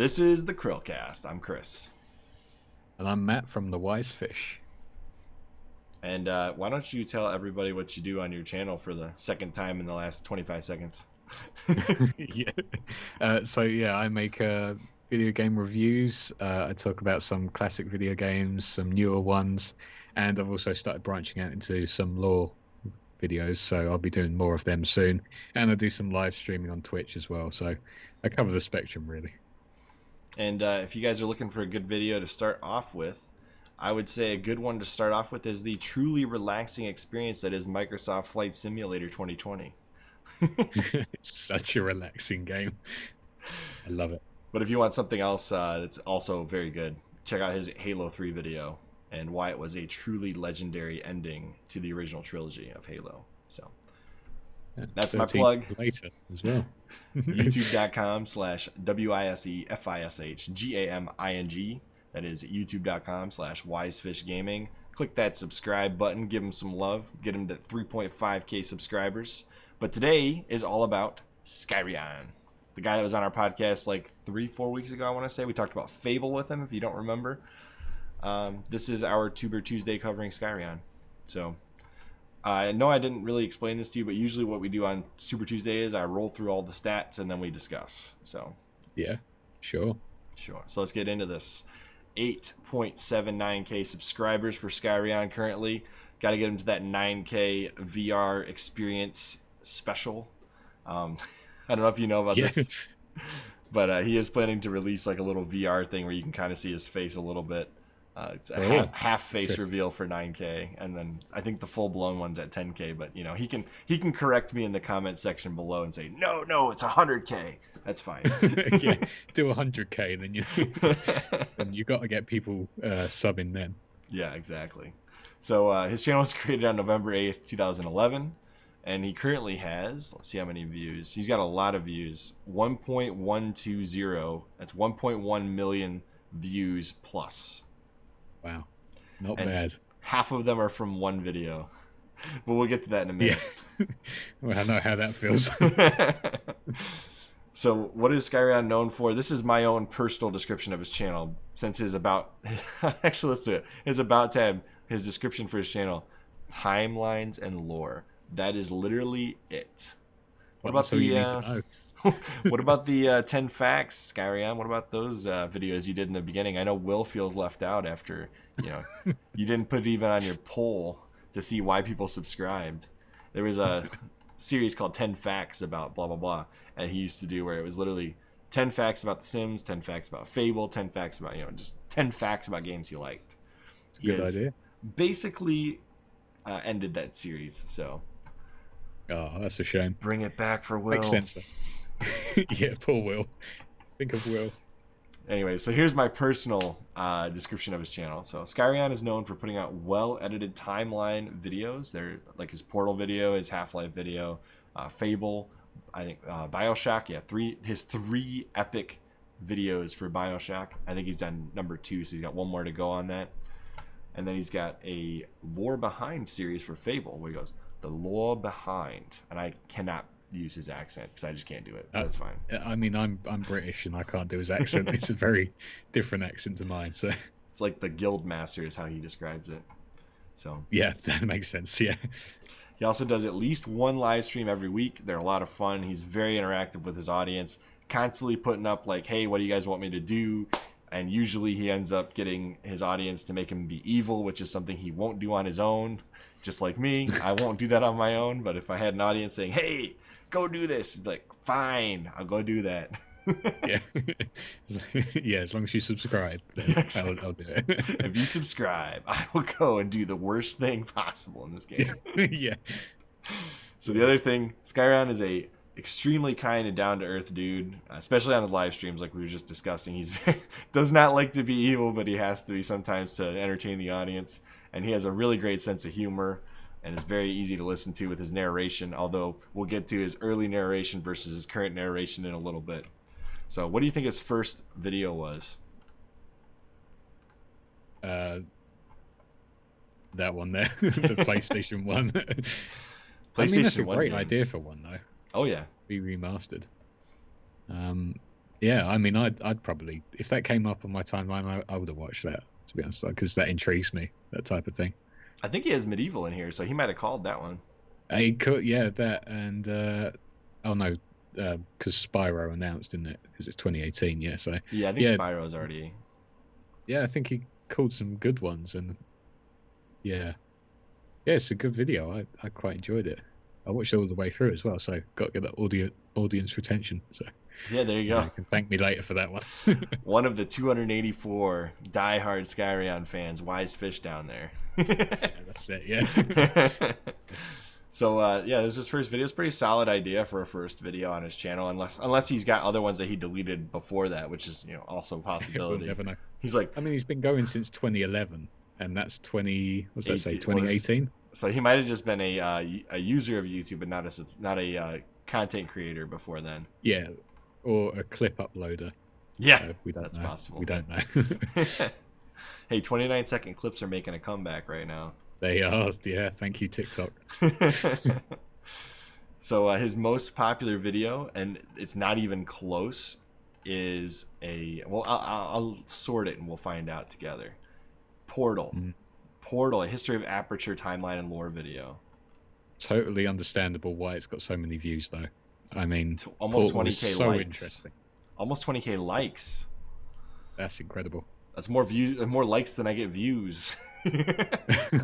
This is the CHRILLCAST. I'm Chris. And I'm Matt from The Wise Fish. And why don't you tell everybody what you do on your channel for the second time in the last 25 seconds? Yeah. I make video game reviews. I talk about some classic video games, some newer ones, and I've also started branching out into some lore videos, so I'll be doing more of them soon. And I do some live streaming on Twitch as well, so I cover the spectrum, really. And if you guys are looking for a good video to start off with, I would say a good one to start off with is the truly relaxing experience that is Microsoft Flight Simulator 2020. It's such a relaxing game. I love it. But if you want something else that's also very good, check out his Halo 3 video and why it was a truly legendary ending to the original trilogy of Halo. So that's my plug. Later as well. YouTube.com/WISEFISHGAMING. That is youtube.com/WiseFishGaming. Click that subscribe button. Give him some love. Get him to 3.5k subscribers. But today is all about Skyrionn, the guy that was on our podcast like 3-4 weeks ago, I want to say. We talked about Fable with him, if you don't remember. This is our Tuber Tuesday covering Skyrionn. So I know I didn't really explain this to you, but usually what we do on Tuber Tuesday is I roll through all the stats and then we discuss. So yeah, sure. So let's get into this. 8.79k subscribers for Skyrionn currently. Got to get him to that 9k VR experience special. I don't know if you know about this, but he is planning to release like a little VR thing where you can kind of see his face a little bit. It's a half face reveal for 9k, and then I think the full blown one's at 10k. But you know, he can correct me in the comment section below and say no, it's 100k. That's fine. Yeah, do 100k, then you got to get people subbing then. Yeah, exactly. So his channel was created on November 8th, 2011, and he currently has, let's see how many views. He's got a lot of views, 1.120. That's 1.1 million views plus. Wow, not bad. Half of them are from one video, but we'll get to that in a minute. Yeah. Well, I know how that feels. So what is Skyrionn known for? This is my own personal description of his channel, since his about actually let's do it. His about tab, his description for his channel, timelines and lore. That is literally it. What about what about the 10 facts, Skyrionn? What about those videos you did in the beginning? I know Will feels left out after, you didn't put it even on your poll to see why people subscribed. There was a series called 10 facts about blah blah blah, and he used to do where it was literally 10 facts about The Sims, 10 facts about Fable, 10 facts about just 10 facts about games he liked. Good idea. Basically ended that series. So oh, that's a shame. Bring it back for Will. Makes sense though. Yeah, poor Will. Think of Will. Anyway, so here's my personal description of his channel. So Skyrionn is known for putting out well-edited timeline videos. They're like his Portal video, his Half-Life video, Fable, I think Bioshock. Yeah, his three epic videos for Bioshock. I think he's done number 2, so he's got one more to go on that. And then he's got a lore behind series for Fable, where he goes, the lore behind. And I cannot use his accent because I just can't do it. That's fine. I mean, I'm British and I can't do his accent. It's a very different accent to mine. So it's like the guild master is how he describes it. So yeah, that makes sense. Yeah. He also does at least one live stream every week. They're a lot of fun. He's very interactive with his audience, constantly putting up like, hey, what do you guys want me to do? And usually he ends up getting his audience to make him be evil, which is something he won't do on his own. Just like me, I won't do that on my own. But if I had an audience saying, hey, go do this, like, fine, I'll go do that. Yeah. Yeah, as long as you subscribe, then exactly. I'll do it. If you subscribe, I will go and do the worst thing possible in this game. Yeah. So the other thing, Skyrionn is a extremely kind and down-to-earth dude, especially on his live streams like we were just discussing. He's does not like to be evil, but he has to be sometimes to entertain the audience. And he has a really great sense of humor and is very easy to listen to with his narration, although we'll get to his early narration versus his current narration in a little bit. So what do you think his first video was? That one there. The PlayStation 1. PlayStation that's a 1 great games. idea for one though. Oh yeah. Be remastered. Yeah, I mean, I'd probably, if that came up on my timeline, I would have watched that, to be honest, because that intrigues me, that type of thing. I think he has medieval in here, so he might have called that one. I could, yeah, that and oh no, because Spyro announced, didn't it? Because it's 2018, yeah. So Yeah, I think yeah, Spyro's already. yeah, I think he called some good ones, and yeah, yeah, it's a good video. I quite enjoyed it. I watched it all the way through as well, so got to get that audience retention. So Yeah, there you yeah, go. you can thank me later for that one. One of the 284 diehard Skyrionn fans, wise fish down there. Yeah, that's it. Yeah. So yeah, this is his first video. It's a pretty solid idea for a first video on his channel, unless he's got other ones that he deleted before that, which is also a We'll possibility. never know. He's like, I mean, he's been going since 2011, and that's 20. What's that say? 18 2018. so he might have just been a user of YouTube, but not a content creator before then. Yeah, or a clip uploader. Yeah, We don't that's know. possible. We don't know. Hey, 29-second clips are making a comeback right now. They are. Yeah. Thank you, TikTok. So his most popular video, and it's not even close, is I'll sort it and we'll find out together. Portal. Portal, a history of aperture, timeline, and lore video. Totally understandable why it's got so many views, though. I mean, Almost Portal 20k is so likes. interesting. Almost 20k likes. That's incredible. That's more views, more likes than I get views.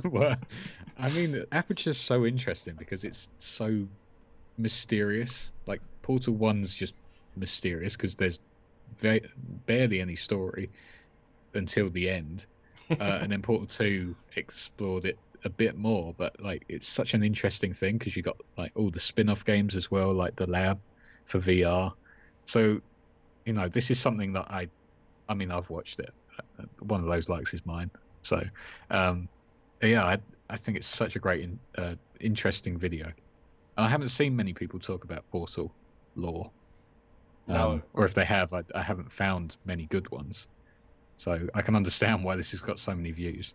Well, I mean, Aperture's so interesting because it's so mysterious. Like Portal 1's just mysterious because there's barely any story until the end. And then Portal 2 explored it a bit more, but like it's such an interesting thing because you got like all the spin-off games as well, like the lab for VR. So, this is something that I mean, I've watched it. One of those likes is mine. So, yeah, I think it's such a great, interesting video. I haven't seen many people talk about Portal lore, No. or if they have, I haven't found many good ones. So I can understand why this has got so many views.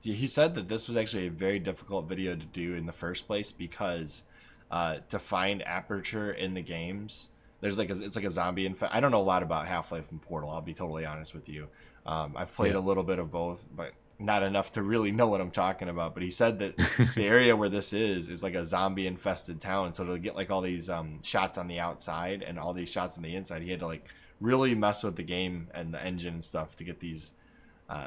He said that this was actually a very difficult video to do in the first place because to find aperture in the games, there's it's like a zombie infect. I don't know a lot about Half-Life and Portal. I'll be totally honest with you. I've played a little bit of both, but not enough to really know what I'm talking about. But he said that the area where this is like a zombie infested town. So to get like all these shots on the outside and all these shots on the inside, he had to like really mess with the game and the engine and stuff to get these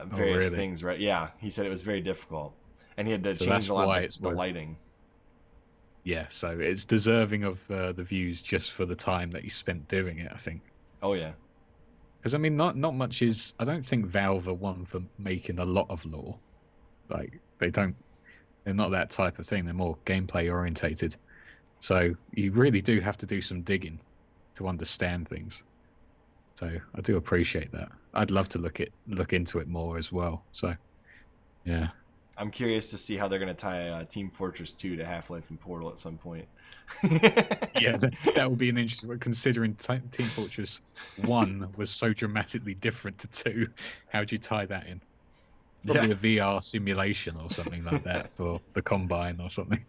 various things right. Yeah, he said it was very difficult, and he had to change a lot of the lighting. Yeah, so it's deserving of the views just for the time that he spent doing it, I think. Oh yeah, because I mean, not much is. I don't think Valve are one for making a lot of lore. Like they're not that type of thing. They're more gameplay orientated. So you really do have to do some digging to understand things. So I do appreciate that. I'd love to look into it more as well. So yeah. I'm curious to see how they're going to tie Team Fortress 2 to Half-Life and Portal at some point. Yeah, that would be an interesting one, considering Team Fortress 1 was so dramatically different to 2. How'd you tie that in? Probably a VR simulation or something like that for the Combine or something.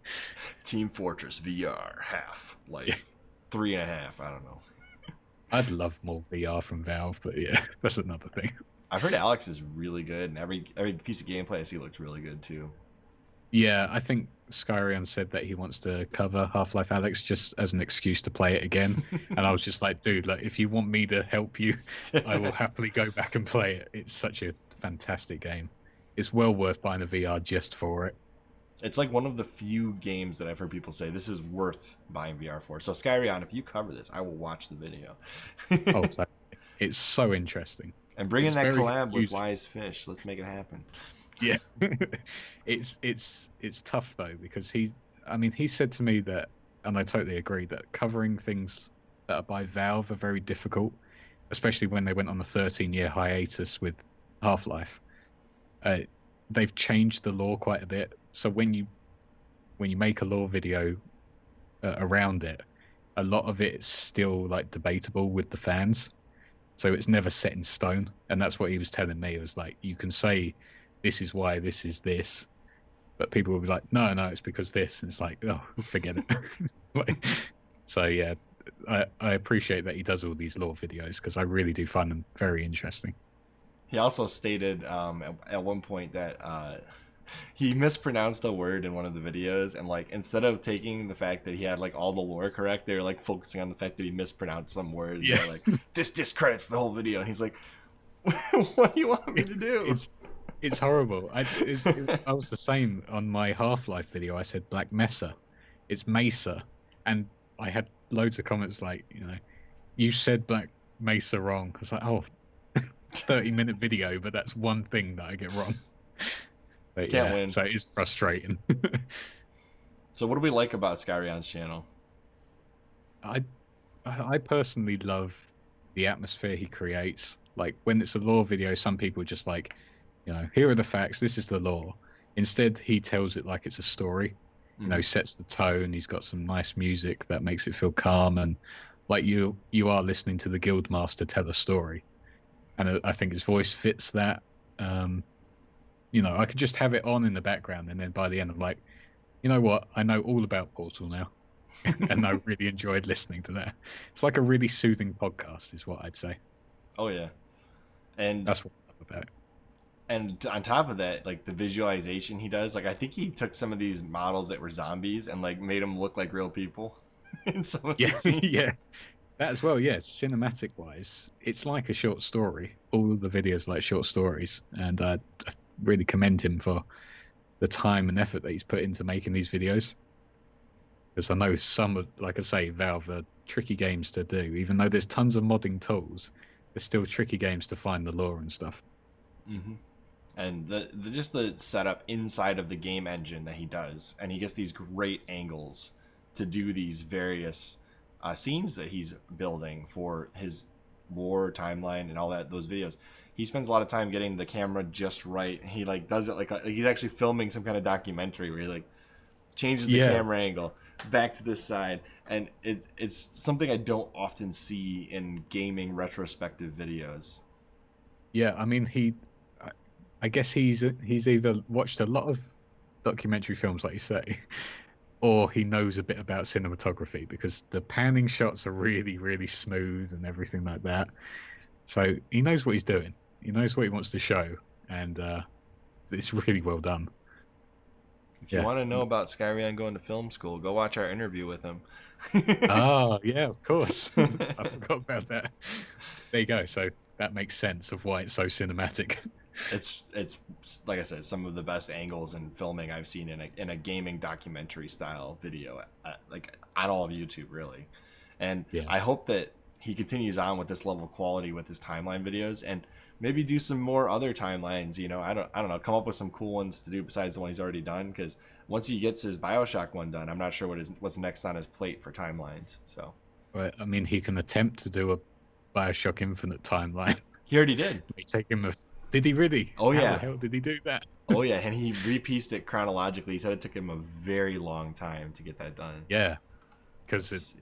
Team Fortress VR Half-Life 3.5. I don't know. I'd love more VR from Valve, but yeah, that's another thing. I've heard Alex is really good, and every piece of gameplay I see looks really good too. Yeah, I think Skyrionn said that he wants to cover Half-Life Alex just as an excuse to play it again. And I was just like, dude, like if you want me to help you, I will happily go back and play it. It's such a fantastic game. It's well worth buying a VR just for it. It's like one of the few games that I've heard people say this is worth buying VR for. So Skyrionn, if you cover this, I will watch the video. Oh, it's so interesting. And bring in that collab with Wise Fish. Let's make it happen. Yeah, it's tough though because he said to me that, and I totally agree that covering things that are by Valve are very difficult, especially when they went on a 13-year hiatus with Half-Life. They've changed the lore quite a bit, so when you make a lore video around it, a lot of it is still like debatable with the fans. So it's never set in stone, and that's what he was telling me. It was like, you can say this is why this is this, but people will be like, no, it's because this, and it's like, oh, forget it. So yeah, I appreciate that he does all these lore videos because I really do find them very interesting. He also stated at one point that he mispronounced a word in one of the videos, and like instead of taking the fact that he had like all the lore correct, they were like focusing on the fact that he mispronounced some words. Yeah. They're like, this discredits the whole video, and he's like, what do you want me to do? It's horrible. I was the same on my Half-Life video. I said Black Mesa. It's Mesa. And I had loads of comments like, you said Black Mesa wrong. I was like, oh, 30-minute video, but that's one thing that I get wrong. But Can't win. So it's frustrating. So what do we like about Skyryonn's channel? I personally love the atmosphere he creates. Like when it's a lore video, some people just like, here are the facts, this is the lore. Instead, he tells it like it's a story. Sets the tone. He's got some nice music that makes it feel calm and like you are listening to the Guildmaster tell a story. And I think his voice fits that. I could just have it on in the background, and then by the end, I'm like, you know what? I know all about Portal now, and I really enjoyed listening to that. It's like a really soothing podcast, is what I'd say. Oh yeah, and that's what I love about it. And on top of that, like the visualization he does, like I think he took some of these models that were zombies and like made them look like real people in some of the scenes. Yeah. That as well, yeah. Cinematic wise, it's like a short story. All of the videos are like short stories, and I really commend him for the time and effort that he's put into making these videos. Because I know some of, like I say, Valve are tricky games to do. Even though there's tons of modding tools, there's still tricky games to find the lore and stuff. Mm-hmm. And just the setup inside of the game engine that he does, and he gets these great angles to do these various scenes that he's building for his lore timeline and all those videos. He spends a lot of time getting the camera just right. He like does it like he's actually filming some kind of documentary where he like changes the camera angle back to this side, and it's something I don't often see in gaming retrospective videos. Yeah, I mean I guess he's either watched a lot of documentary films, like you say, or he knows a bit about cinematography, because the panning shots are really, really smooth and everything like that. So he knows what he's doing. He knows what he wants to show, and it's really well done. If you want to know about Skyrionn going to film school, go watch our interview with him. Oh, yeah, of course. I forgot about that. There you go. So that makes sense of why it's so cinematic. It's like I said, some of the best angles and filming I've seen in a gaming documentary style video, like on all of YouTube, really. And I hope that he continues on with this level of quality with his timeline videos, and maybe do some more other timelines. I don't know, come up with some cool ones to do besides the one he's already done. Because once he gets his BioShock one done, I'm not sure what's next on his plate for timelines. So, right, I mean, he can attempt to do a BioShock Infinite timeline. He already did. It take him Did he really? Oh yeah. How the hell did he do that? Oh yeah, and he repieced it chronologically. He said it took him a very long time to get that done. Yeah, because it's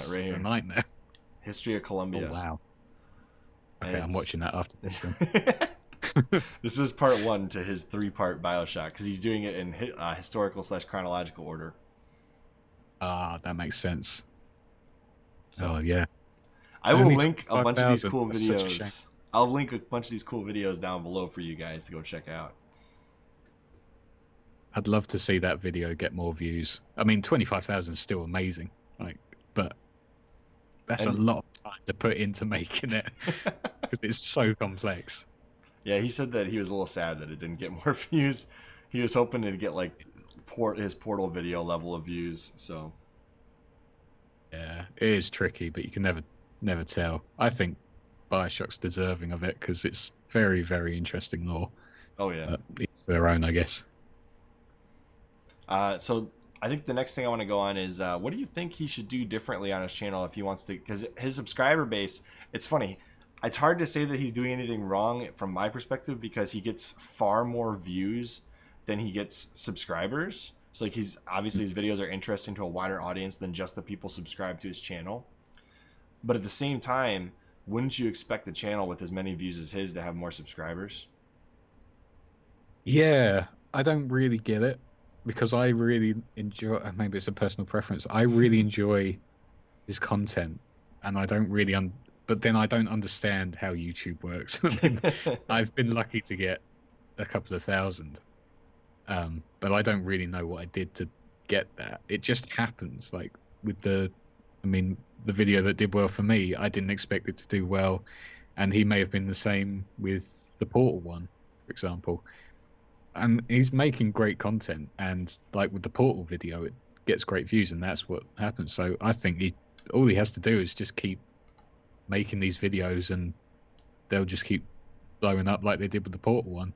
right here. A nightmare. History of Columbia. Oh wow. Okay, I'm watching that after this then. This is part 1 to his 3-part BioShock, because he's doing it in historical/chronological order. That makes sense. So yeah. I will link a bunch of these cool videos. I'll link a bunch of these cool videos down below for you guys to go check out. I'd love to see that video get more views. I mean, 25,000 is still amazing, but that's a lot of time to put into making it, because it's so complex. Yeah, he said that he was a little sad that it didn't get more views. He was hoping to get like his Portal video level of views. So yeah, it is tricky, but you can never tell. I think BioShock's deserving of it because it's very, very interesting lore. Oh yeah, it's their own, I guess. So I think the next thing I want to go on is what do you think he should do differently on his channel if he wants to? Because his subscriber base, it's funny. It's hard to say that he's doing anything wrong from my perspective, because he gets far more views than he gets subscribers. So like his videos are interesting to a wider audience than just the people subscribed to his channel. But at the same time, wouldn't you expect a channel with as many views as his to have more subscribers? Yeah, I don't really get it, because I really enjoy, maybe it's a personal preference, I really enjoy his content, and I don't really but then I don't understand how YouTube works. I mean, I've been lucky to get a couple of thousand, but I don't really know what I did to get that. It just happens. Like with I mean, the video that did well for me, I didn't expect it to do well, and he may have been the same with the Portal one, for example. And he's making great content, and like with the Portal video, it gets great views, and that's what happens. So I think all he has to do is just keep making these videos, and they'll just keep blowing up like they did with the Portal one.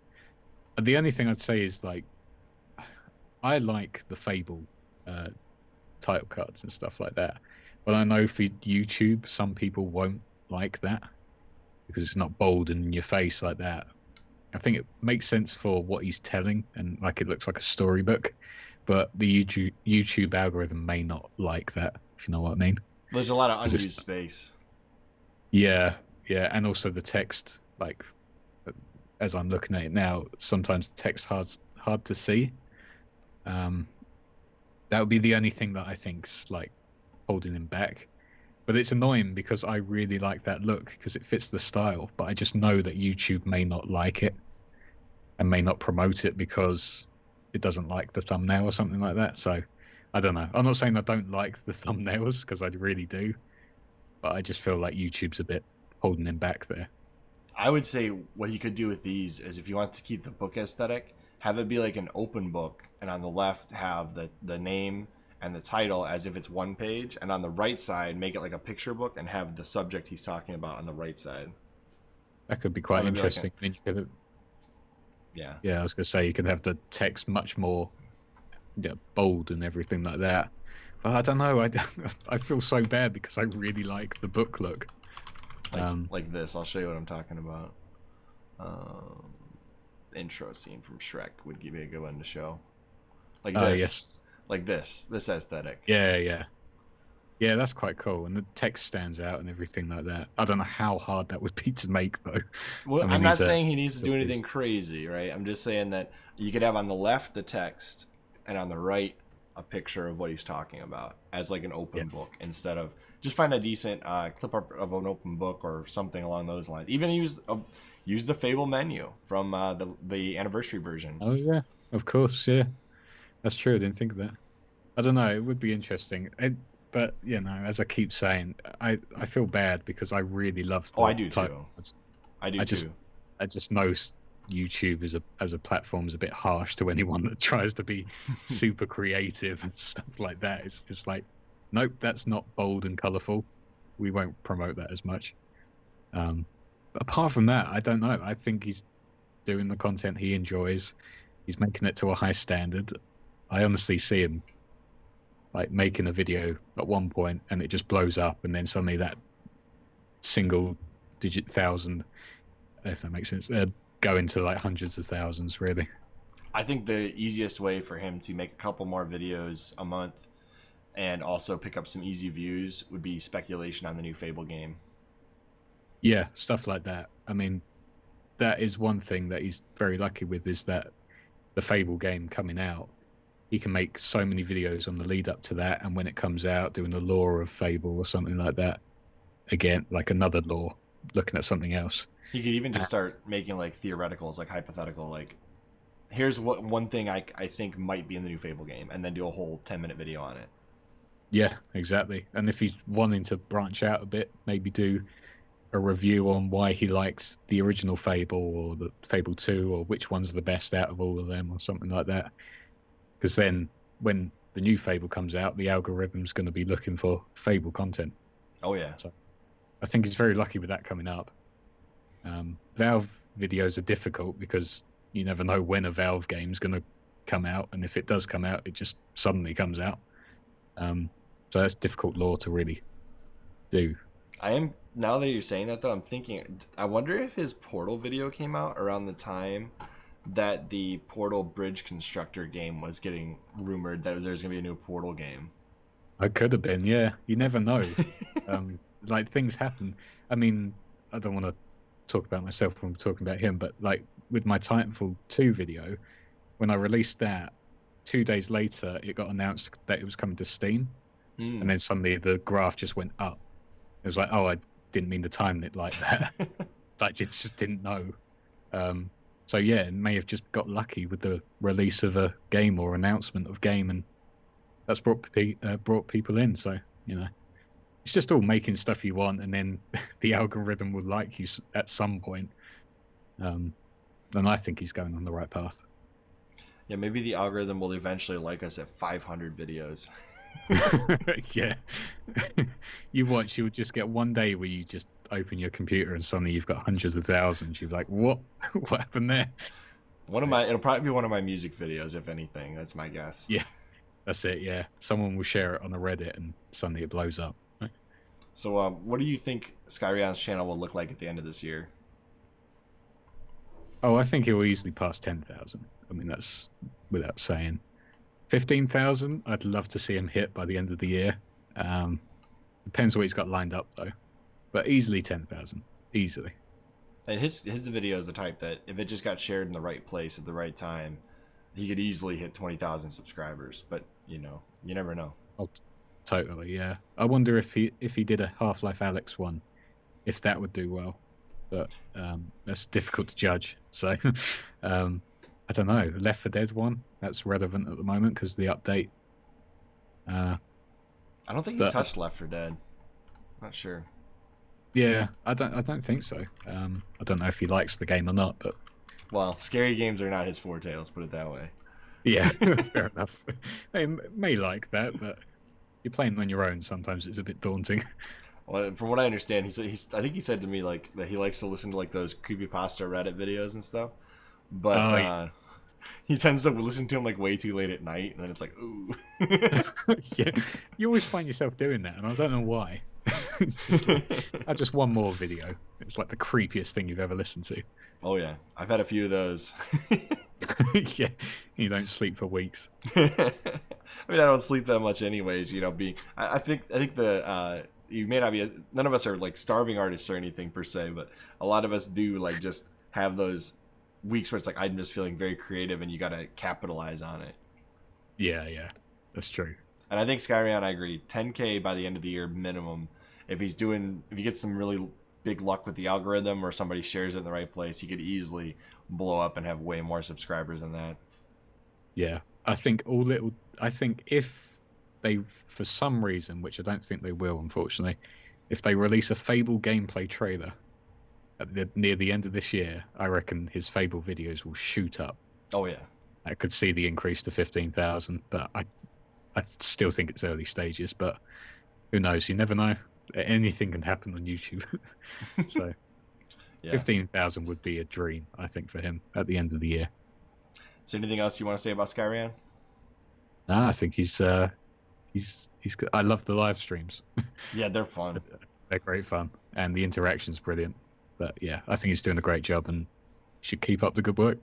And the only thing I'd say is, like, I like the Fable title cards and stuff like that, but I know for YouTube some people won't like that because it's not bold and in your face like that. I think it makes sense for what he's telling, and like it looks like a storybook, but the YouTube algorithm may not like that, if you know what I mean. There's a lot of unused space. Yeah, and also the text, like as I'm looking at it now, sometimes the text hard to see. That would be the only thing that I think's like holding him back. But it's annoying because I really like that look because it fits the style, but I just know that YouTube may not like it and may not promote it because it doesn't like the thumbnail or something like that. So I don't know. I'm not saying I don't like the thumbnails because I really do, but I just feel like YouTube's a bit holding him back there. I would say what he could do with these is, if he wants to keep the book aesthetic, have it be like an open book, and on the left have the name and the title as if it's one page, and on the right side make it like a picture book and have the subject he's talking about on the right side. That could be quite interesting. Like you could, yeah, I was gonna say you could have the text much more bold and everything like that. But I don't know. I feel so bad because I really like the book look. Like this. I'll show you what I'm talking about. Intro scene from Shrek would give me a good one to show. Like this. Yes. Like this aesthetic. Yeah, that's quite cool, and the text stands out and everything like that. I don't know how hard that would be to make, though. Well, I'm not saying he needs to do anything crazy, right? I'm just saying that you could have on the left the text, and on the right a picture of what he's talking about as like an open book, instead of just find a decent clip of an open book or something along those lines. Even use the Fable menu from the anniversary version. Oh yeah, of course, yeah. That's true. I didn't think of that. I don't know. It would be interesting. But, you know, as I keep saying, I feel bad because I really love I do too. I just know YouTube as a platform is a bit harsh to anyone that tries to be super creative and stuff like that. It's just like, nope, that's not bold and colourful. We won't promote that as much. But apart from that, I don't know. I think he's doing the content he enjoys. He's making it to a high standard. I honestly see him like making a video at one point and it just blows up, and then suddenly that single digit thousand, if that makes sense, go into like hundreds of thousands, really. I think the easiest way for him to make a couple more videos a month and also pick up some easy views would be speculation on the new Fable game. Yeah, stuff like that. I mean, that is one thing that he's very lucky with, is that the Fable game coming out, he can make so many videos on the lead up to that, and when it comes out, doing the lore of Fable or something like that, again, like another lore, looking at something else. He could even just start making like theoreticals, like hypothetical, like here's what one thing I think might be in the new Fable game, and then do a whole 10-minute video on it. Yeah, exactly. And if he's wanting to branch out a bit, maybe do a review on why he likes the original Fable or the Fable 2, or which one's the best out of all of them, or something like that. Because then when the new Fable comes out, the algorithm's going to be looking for Fable content. Oh, yeah. So I think he's very lucky with that coming up. Valve videos are difficult because you never know when a Valve game's going to come out, and if it does come out, it just suddenly comes out. So that's difficult lore to really do. Now that you're saying that, though, I'm thinking, I wonder if his Portal video came out around the time that the Portal Bridge Constructor game was getting rumored that there's going to be a new Portal game. I could have been, yeah. You never know. Like, things happen. I mean, I don't want to talk about myself when we're talking about him, but like with my Titanfall 2 video, when I released that, 2 days later, it got announced that it was coming to Steam. and then suddenly the graph just went up. It was like, oh, I didn't mean to time it like that. Like it just didn't know. So yeah, it may have just got lucky with the release of a game or announcement of game, and that's brought people in. So it's just all making stuff you want, and then the algorithm will like you at some point. And I think he's going on the right path. Yeah, maybe the algorithm will eventually like us at 500 videos. Yeah. You'll just get one day where you just open your computer and suddenly you've got hundreds of thousands. You're like, what? What happened there? It'll probably be one of my music videos, if anything. That's my guess. Yeah, that's it. Yeah, someone will share it on a Reddit and suddenly it blows up. Right? So, what do you think Skyrion's channel will look like at the end of this year? Oh, I think he'll easily pass 10,000. I mean, that's without saying. 15,000, I'd love to see him hit by the end of the year. Depends what he's got lined up, though. But easily 10,000. Easily. And his video is the type that if it just got shared in the right place at the right time, he could easily hit 20,000 subscribers. But, you never know. Oh, totally, yeah. I wonder if he did a Half-Life Alyx one, if that would do well. But that's difficult to judge. So, I don't know. Left 4 Dead one, that's relevant at the moment because the update. I don't think he's touched Left 4 Dead. Not sure. Yeah, I don't think so. I don't know if he likes the game or not, but well, scary games are not his forte. Let's put it that way. Yeah, fair enough. They may like that, but you're playing on your own. Sometimes it's a bit daunting. Well, from what I understand, I think he said to me like that he likes to listen to like those creepypasta Reddit videos and stuff. But he tends to listen to them like way too late at night, and then it's like, ooh. Yeah, you always find yourself doing that, and I don't know why. It's just like, just one more video. It's like the creepiest thing you've ever listened to. Oh yeah, I've had a few of those. Yeah, you don't sleep for weeks. I mean, I don't sleep that much, anyways. I think you may not be. None of us are like starving artists or anything per se, but a lot of us do like just have those weeks where it's like I'm just feeling very creative, and you got to capitalize on it. Yeah, that's true. And I think Skyrionn, I agree, 10K by the end of the year minimum. If he gets some really big luck with the algorithm or somebody shares it in the right place, he could easily blow up and have way more subscribers than that. Yeah, I think if they, for some reason, which I don't think they will, unfortunately, if they release a Fable gameplay trailer near the end of this year, I reckon his Fable videos will shoot up. Oh yeah, I could see the increase to 15,000, but I still think it's early stages. But who knows? You never know. Anything can happen on YouTube. So yeah. 15,000 would be a dream, I think, for him at the end of the year. Is there anything else you want to say about Skyrionn? No, I think he's good. I love the live streams. Yeah, they're fun. They're great fun, and the interaction's brilliant. But yeah, I think he's doing a great job, and should keep up the good work.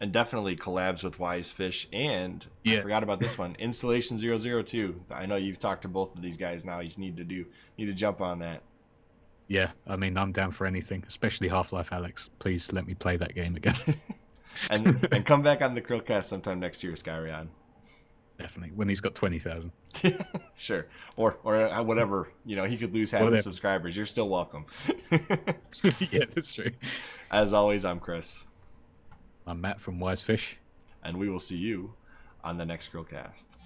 And definitely collabs with Wise Fish, and I forgot about this one, Installation 002. I know you've talked to both of these guys now. You need to jump on that. Yeah, I mean, I'm down for anything, especially Half-Life Alyx. Please let me play that game again. and come back on the CHRILLCAST sometime next year, Skyrionn. Definitely, when he's got 20,000. Sure, or whatever. He could lose half his subscribers. You're still welcome. Yeah, that's true. As always, I'm Chris. I'm Matt from Wisefish. And we will see you on the next CHRILLCAST.